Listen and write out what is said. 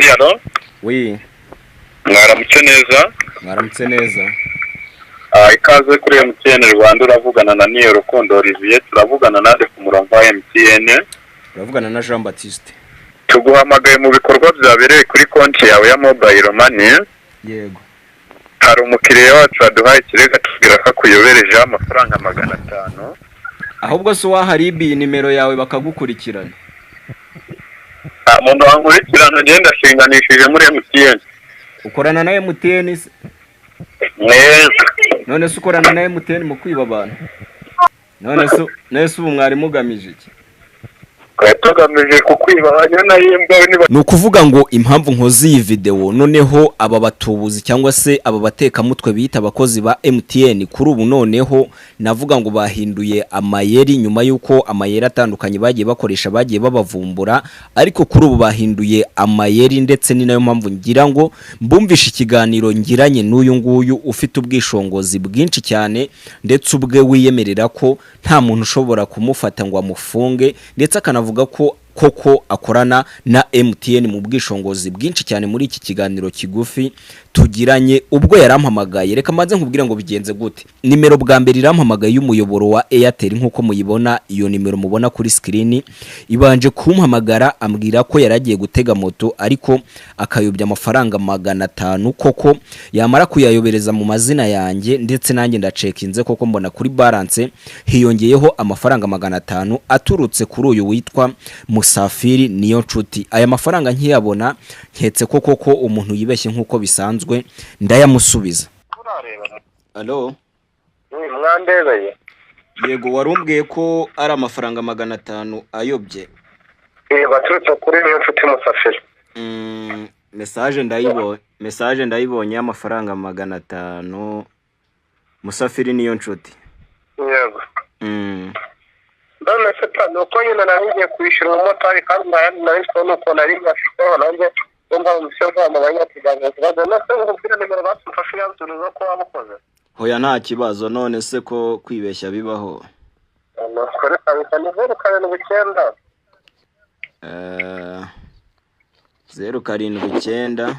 Alo. Oui. Mwaramutse neza. Mwaramutse neza. Ikaze kuri MTN Rwanda uravugana na Niyo Rukundo Olivier, turavugana nande ku murongo wa MTN. Uravugana na Jean Baptiste. Tuguhamagaye mu bikorwa byabereye kuri konti yawe ya Mobile Money. Yego. Hari umukiriya wacu waduhaye ikirego tubwira ko akuyoberejeho amafaranga 500. Ahubwo so waharibi nimero yawe bakagukurikirana. Umuntu wankurikirana genda shinganishije muri MTN. Ukorana na MTN se? Neza. None se ukorana na MTN mu kwiba abantu? None se ubu mwari mugamije iki? Tugamije kukwiba abanyana y'imbwa ni ukuvuga ngo impamvu nkoze iyi video noneho aba batubuzi cyangwa se aba bateka mutwe bita abakozi ba MTN kuri ubu noneho navuga ngo bahinduye amayeri nyuma yuko amayeri atandukanye bagiye bakoresha bagiye babavumbura, ariko kuri ubu bahinduye amayeri ndetse ni nayo mpamvu ngira ngo mbumvishe ikiganiro ngiranye n'uyu nguyu ufite ubwishongozi bwinshi cyane ndetse ubwe wiyemerera ko nta muntu ushobora kumufata ngo amufunge ndetse akanavuga ko koko akorana na MTN mu bwishongozi bwinshi cyane. Muri iki kiganiro kigufi tugiranye ubwo yarampamagaye, reka maze nkubwira ngo bigenze gute. Nimero bwa mbere irampamagaye y'umuyoboro wa Airtel nkuko muyibona, iyo nimero mubona kuri screen, ibanje kumpamagara ambwira ko yaragiye gutega moto ariko akayobya amafaranga 500 koko, yamara kuyayobereza mu mazina yanjye ndetse nanjye ndacekinze koko mbona kuri balance hiyongeyeho amafaranga 500 aturutse kuri uyu witwa Musafiri Niyo Nshuti. Aya mafaranga nkiyabona nketse koko ko umuntu yibeshye nkuko bisanzwe ndayamusubiza. Allo. Mwandebeye. Yego warumbwiye ko ari amafaranga 500 ayobye. Baturutse kuri Niyo Nshuti Musafiri. Message ndayibonye amafaranga 500 Musafiri Niyo Nshuti. Yego. None se tano ko nyina naringiye kwishyura umumotari kandi nari kubona uko nari ngafite nanjye umva umushoferi wamubanya kiganga kibazo nase nkubwira nimero basufashe yabuturuza ko wabukoze. Hoya nta kibazo, none se ko kwibeshya bibaho. Kore kabisa ni 079 079